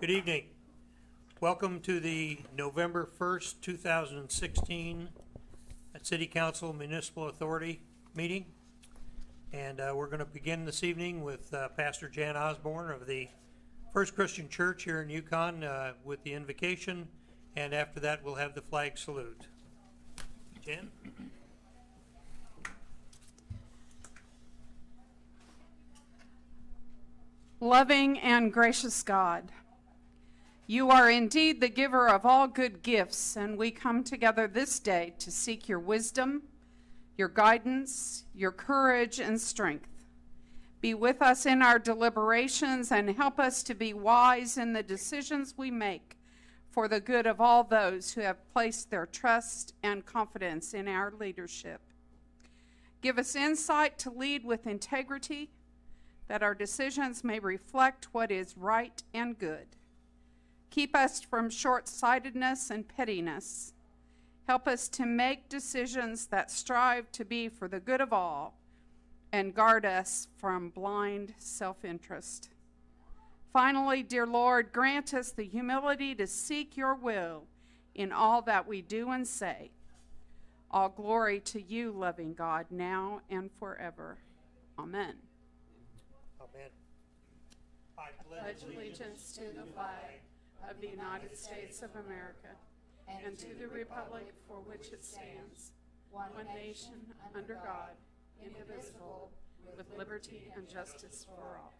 Good evening. Welcome to the November 1st, 2016 City Council Municipal Authority meeting. And we're going to begin this evening with Pastor Jan Osborne of the First Christian Church here in Yukon with the invocation. And after that, we'll have the flag salute. Jan? Loving and gracious God, you are indeed the giver of all good gifts, and we come together this day to seek your wisdom, your guidance, your courage, and strength. Be with us in our deliberations and help us to be wise in the decisions we make for the good of all those who have placed their trust and confidence in our leadership. Give us insight to lead with integrity, that our decisions may reflect what is right and good. Keep us from short-sightedness and pettiness. Help us to make decisions that strive to be for the good of all, and guard us from blind self-interest. Finally, dear Lord, grant us the humility to seek your will in all that we do and say. All glory to you, loving God, now and forever. Amen. Amen. I pledge allegiance to the flag of the United States of America and to the republic for which it stands, one nation under God, indivisible, with liberty and justice for all.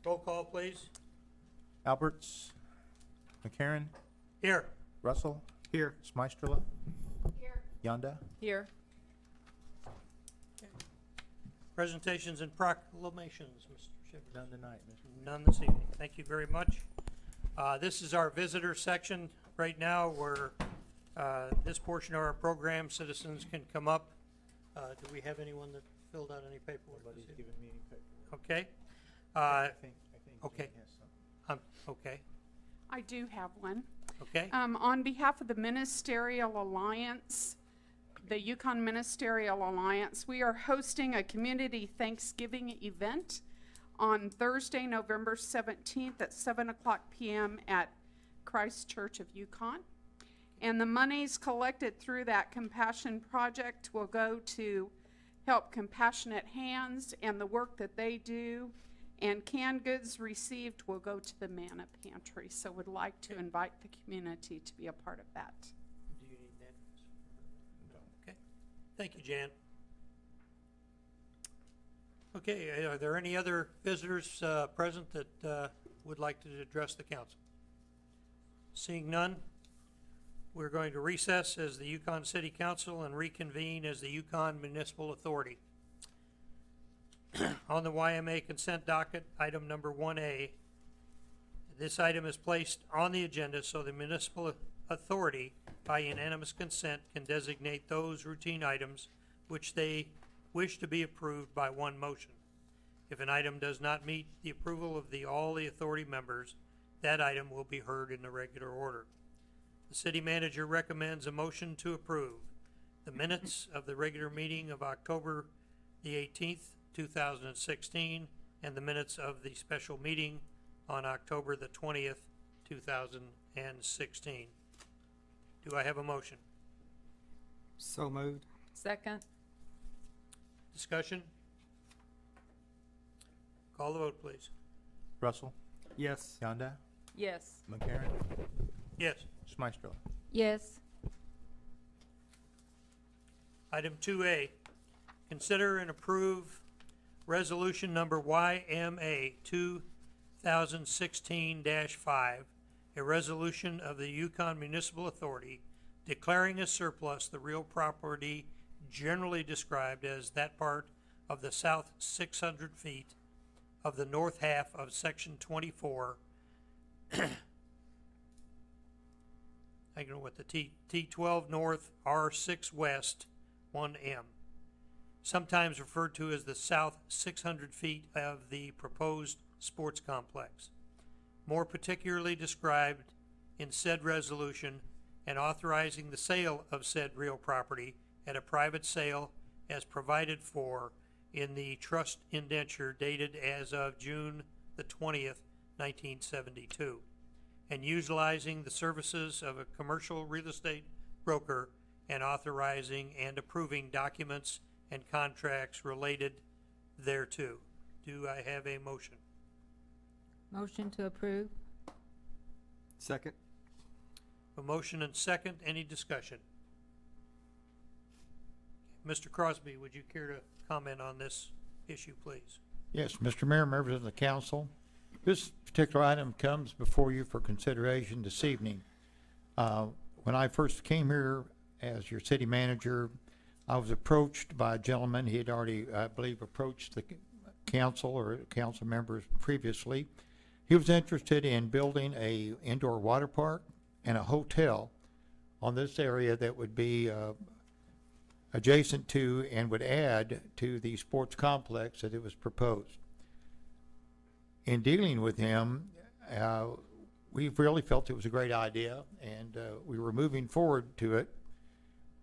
Roll call, please. Alberts. McCarran. Here. Russell. Here. Smystrela. Here. Yonda. Here. Presentations and proclamations, Mr. Shepard. None tonight, Mr. None this evening. Thank you very much. This is our visitor section right now where this portion of our program, citizens can come up. Do we have anyone that filled out any paperwork? Nobody's given me any paperwork. Okay. I think okay. Jane has some. Okay. I do have one. Okay. On behalf of the Ministerial Alliance, the Yukon Ministerial Alliance, we are hosting a community Thanksgiving event on Thursday, November 17th at 7 o'clock p.m. at Christ Church of Yukon. And the monies collected through that Compassion Project will go to help Compassionate Hands and the work that they do. And canned goods received will go to the Manna Pantry. So would like to invite the community to be a part of that. Do you need that? No. Okay. Thank you, Jan. Okay, are there any other visitors present that would like to address the council? Seeing none, we're going to recess as the Yukon City Council and reconvene as the Yukon Municipal Authority. On the YMA consent docket, item number 1A. This item is placed on the agenda so the municipal authority, by unanimous consent, can designate those routine items which they wish to be approved by one motion. If an item does not meet the approval of all the authority members, that item will be heard in the regular order. The city manager recommends a motion to approve the minutes of the regular meeting of October the 18th, 2016, and the minutes of the special meeting on October the 20th, 2016. Do I have a motion? So moved. Second. Discussion? Call the vote, please. Russell. Yes. Yonda. Yes. McCarran. Yes. Smystrela. Yes. Item 2A, consider and approve resolution number YMA 2016-5, a resolution of the Yukon Municipal Authority declaring as surplus the real property generally described as that part of the south 600 feet of the north half of section 24. I don't know what the T12 North, R6 West, 1M. Sometimes referred to as the south 600 feet of the proposed sports complex. More particularly described in said resolution and authorizing the sale of said real property at a private sale as provided for in the trust indenture dated as of June the 20th, 1972, and utilizing the services of a commercial real estate broker and authorizing and approving documents and contracts related thereto. Do I have a motion? Motion to approve. Second. A motion and second. Any discussion? Mr. Crosby, would you care to comment on this issue, please? Yes, Mr. Mayor, members of the council, this particular item comes before you for consideration this evening. When I first came here as your city manager, I was approached by a gentleman. He had already, I believe, approached the council or council members previously. He was interested in building a indoor water park and a hotel on this area that would be adjacent to and would add to the sports complex that it was proposed. In dealing with him, we really felt it was a great idea, and we were moving forward to it.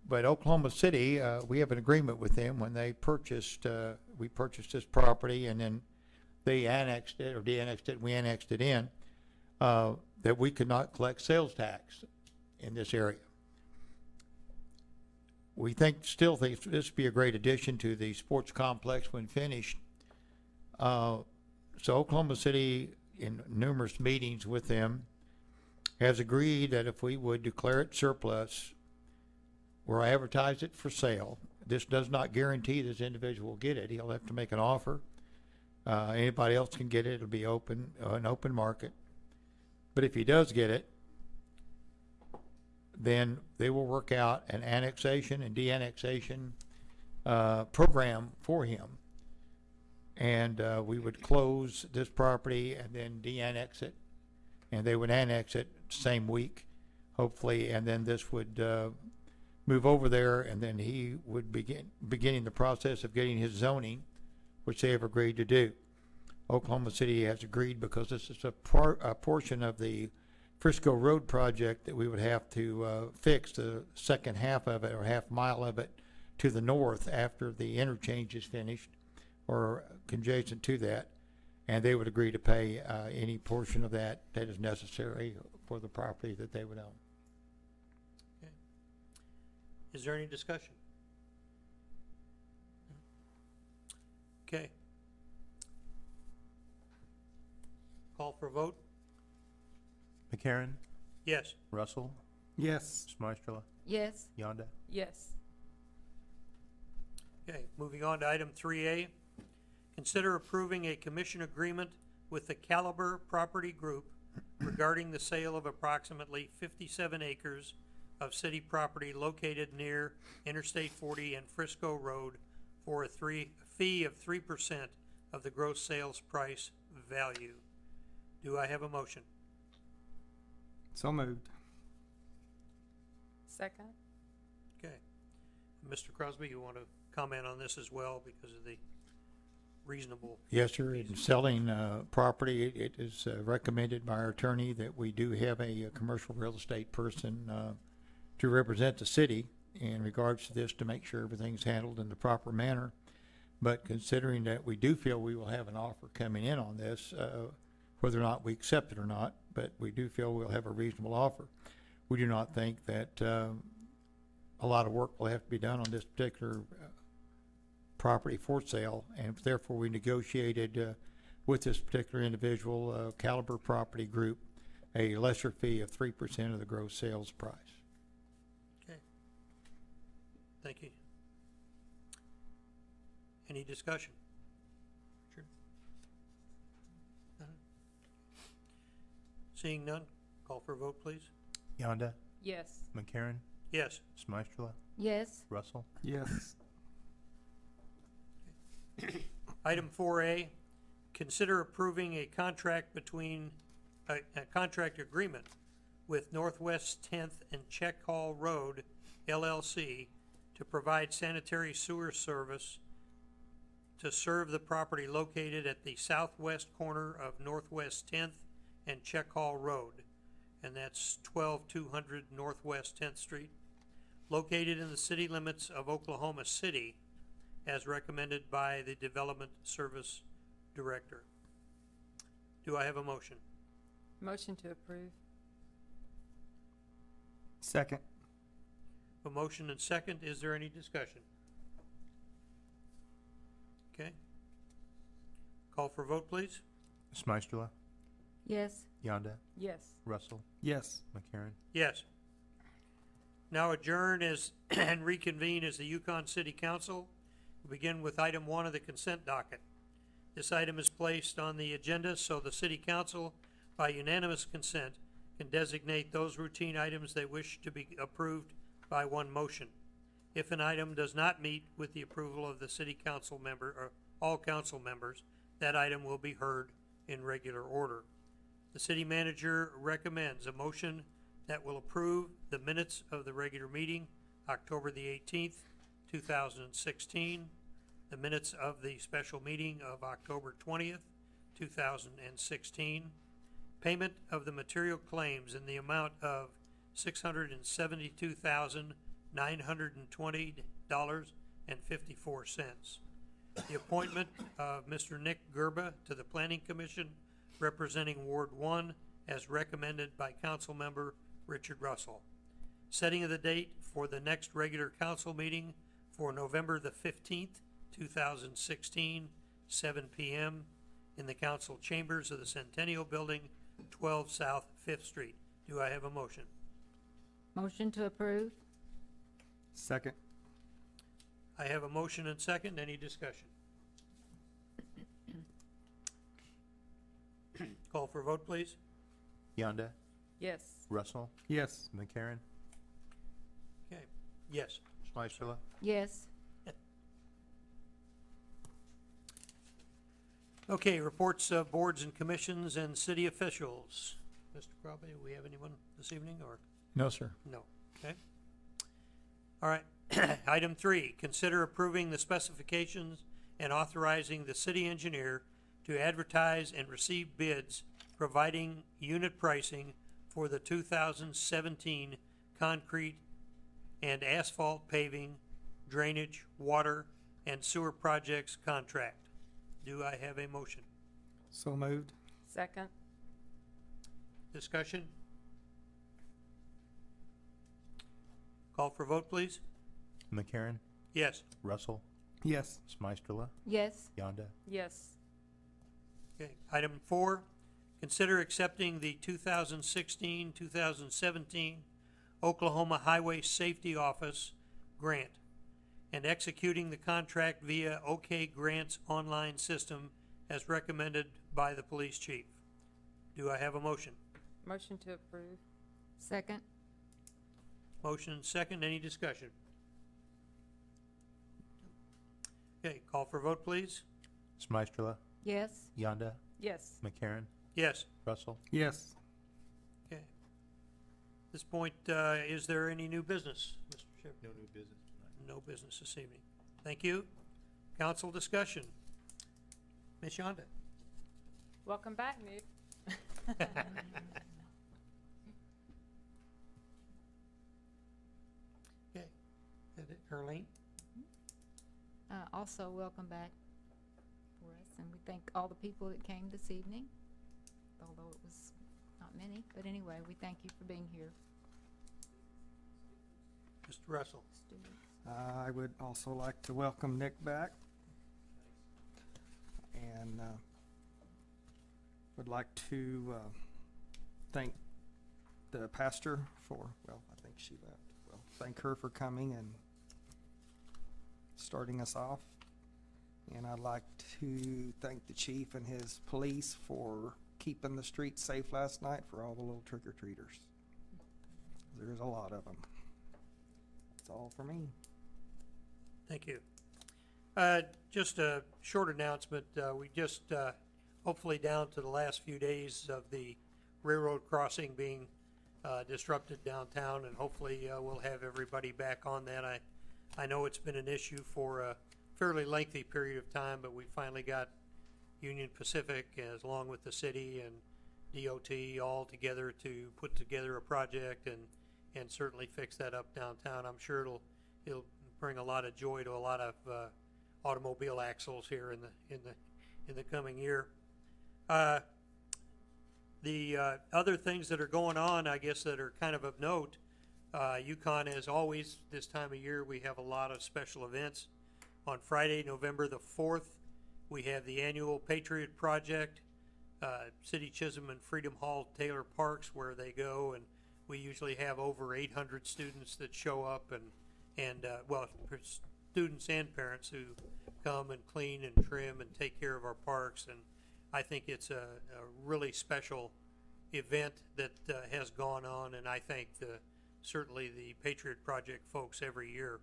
But Oklahoma City, we have an agreement with them when they purchased, we purchased this property, and then they annexed it or de-annexed it, we annexed it in, that we could not collect sales tax in this area. We still think this would be a great addition to the sports complex when finished. So Oklahoma City, in numerous meetings with them, has agreed that if we would declare it surplus or advertise it for sale, this does not guarantee this individual will get it. He'll have to make an offer. Anybody else can get it. It'll be open, an open market. But if he does get it, then they will work out an annexation and de-annexation program for him. And we would close this property and then de-annex it, and they would annex it same week, hopefully, and then this would move over there, and then he would beginning the process of getting his zoning, which they have agreed to do. Oklahoma City has agreed because this is a portion of the Frisco Road project that we would have to fix the second half of it or half mile of it to the north after the interchange is finished or adjacent to that, and they would agree to pay any portion of that that is necessary for the property that they would own. Okay. Is there any discussion? Okay. Call for vote? McCarron, Yes. Russell, Yes. Smystrela, Yes. Yonda. Yes. Okay, moving on to item 3A. Consider approving a commission agreement with the Caliber Property Group regarding the sale of approximately 57 acres of city property located near Interstate 40 and Frisco Road for a fee of 3% of the gross sales price value. Do I have a motion? So moved. Second. Okay. Mr. Crosby, you want to comment on this as well because of the reasonable? Yes, sir. In selling property, it is recommended by our attorney that we do have a commercial real estate person to represent the city in regards to this to make sure everything's handled in the proper manner. But considering that we do feel we will have an offer coming in on this, whether or not we accept it or not, but we do feel we'll have a reasonable offer. We do not think that a lot of work will have to be done on this particular property for sale, and therefore we negotiated with this particular individual, Caliber Property Group, a lesser fee of 3% of the gross sales price. Okay. Thank you. Any discussion? Sure. Seeing none, call for a vote, please. Yonda, Yes. McCarron, Yes. Smystrela, Yes. Russell. Yes. Item 4A, consider approving a contract between, a contract agreement with Northwest 10th and Check Hall Road LLC to provide sanitary sewer service to serve the property located at the southwest corner of Northwest 10th and Check Hall Road, and that's 12200 Northwest 10th Street, located in the city limits of Oklahoma City, as recommended by the Development Service Director. Do I have a motion? Motion to approve. Second. A motion and second. Is there any discussion? Okay. Call for vote, please. Smystrela, Yes. Yonda, Yes. Russell, Yes. McCarron. Yes. Now adjourn as and reconvene as the Yukon City Council. We begin with item 1 of the consent docket. This item is placed on the agenda so the City Council, by unanimous consent, can designate those routine items they wish to be approved by one motion. If an item does not meet with the approval of the City Council member or all council members, that item will be heard in regular order. The City Manager recommends a motion that will approve the minutes of the regular meeting, October the 18th, 2016, the minutes of the special meeting of October 20th, 2016, payment of the material claims in the amount of $672,920.54. The appointment of Mr. Nick Gerba to the Planning Commission representing Ward 1 as recommended by Council Member Richard Russell. Setting of the date for the next regular council meeting for November the 15th, 2016, 7 p.m. in the council chambers of the Centennial Building, 12 South 5th Street. Do I have a motion? Motion to approve. Second. I have a motion and second. Any discussion? Call for vote, please. Yonda, Yes. Russell, Yes. McCarron, Okay. Yes. Smystrela. Yes. Okay, reports of boards and commissions and city officials. Mr. Crowley, do we have anyone this evening, or? No, sir. No. Okay. All right. Item 3, consider approving the specifications and authorizing the city engineer to advertise and receive bids providing unit pricing for the 2017 concrete and asphalt paving, drainage, water, and sewer projects contract. Do I have a motion? So moved. Second. Discussion? Call for vote, please. McCarron, Yes. Russell, Yes. Smystrela, Yes. Yonda, Yes. Okay. Item 4, consider accepting the 2016-2017 Oklahoma Highway Safety Office grant and executing the contract via OK Grants online system as recommended by the police chief. Do I have a motion? Motion to approve. Second. Motion and second. Any discussion? Okay. Call for vote, please. Smystrela, Yes. Yonda, Yes. McCarron, Yes. Russell. Yes. Okay. At this point, is there any new business, Mr. Chairman? No new business tonight. No business this evening. Thank you. Council discussion. Ms. Yonda. Welcome back, Nick. Okay. Is it Earlene? Also, welcome back for us, and we thank all the people that came this evening, although it was not many. But anyway, we thank you for being here. Mr. Russell. Students. I would also like to welcome Nick back. And would like to thank the pastor for, well, I think she left. Well, thank her for coming and starting us off. And I'd like to thank the chief and his police for keeping the streets safe last night for all the little trick-or-treaters. There's a lot of them. That's all for me. Thank you. Just a short announcement. We just, hopefully down to the last few days of the railroad crossing being disrupted downtown, and hopefully we'll have everybody back on that. I know it's been an issue for a fairly lengthy period of time, but we finally got Union Pacific, as along with the city and DOT, all together to put together a project and certainly fix that up downtown. I'm sure it'll bring a lot of joy to a lot of automobile axles here in the coming year. The other things that are going on, I guess, that are kind of note, Yukon, as always, this time of year, we have a lot of special events. On Friday, November the 4th, we have the annual Patriot Project, City Chisholm and Freedom Hall Taylor Parks, where they go, and we usually have over 800 students that show up, and students and parents who come and clean and trim and take care of our parks. And I think it's a really special event that has gone on, and I thank certainly the Patriot Project folks every year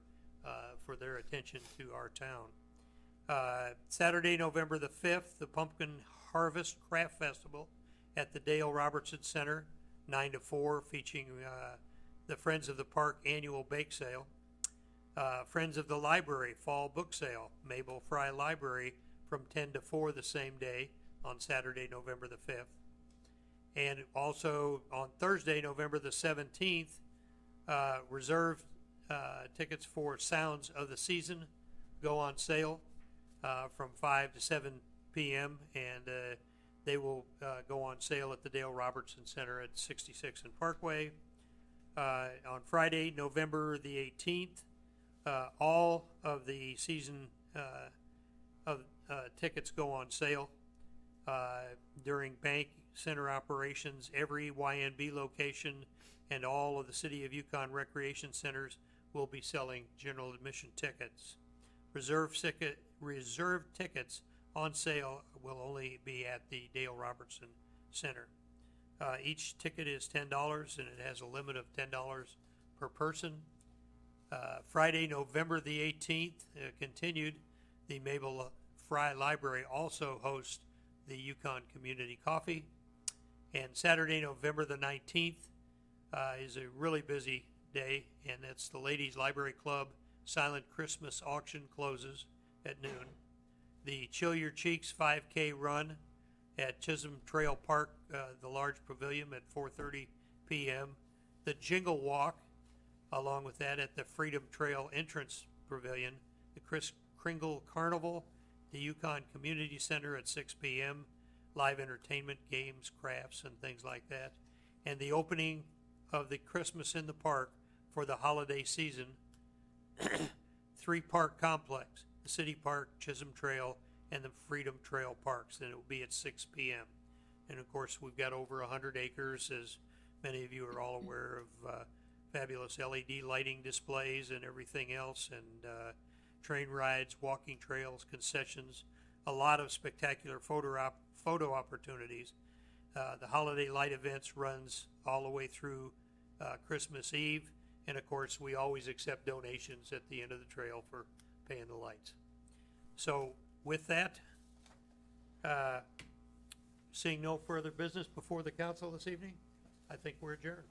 for their attention to our town. Saturday, November the 5th, the Pumpkin Harvest Craft Festival at the Dale Robertson Center, 9 to 4, featuring the Friends of the Park annual bake sale. Friends of the Library fall book sale, Mabel Fry Library, from 10 to 4 the same day on Saturday, November the 5th. And also on Thursday, November the 17th, reserved tickets for Sounds of the Season go on sale from 5 to 7 p.m. and they will go on sale at the Dale Robertson Center at 66 and Parkway. On Friday, November the 18th, all of the season tickets go on sale during bank center operations. Every YNB location and all of the City of Yukon recreation centers will be selling general admission tickets. Reserved tickets on sale will only be at the Dale Robertson Center. Each ticket is $10 and it has a limit of $10 per person. Friday, November the 18th, continued, the Mabel Fry Library also hosts the Yukon Community Coffee. And Saturday, November the 19th is a really busy day, and it's the Ladies Library Club Silent Christmas Auction closes at noon. The Chill Your Cheeks 5K run at Chisholm Trail Park, the large pavilion, at 4:30 p.m. The Jingle Walk, along with that, at the Freedom Trail Entrance Pavilion. The Kris Kringle Carnival, the Yukon Community Center at 6 p.m. Live entertainment, games, crafts, and things like that. And the opening of the Christmas in the Park for the holiday season, 3-park complex, the City Park, Chisholm Trail, and the Freedom Trail Parks, and it will be at 6 p.m. And of course, we've got over 100 acres, as many of you are all aware of, fabulous LED lighting displays and everything else, and train rides, walking trails, concessions, a lot of spectacular photo opportunities. The holiday light events runs all the way through Christmas Eve, and of course we always accept donations at the end of the trail for paying the lights. So with that, seeing no further business before the council this evening, I think we're adjourned.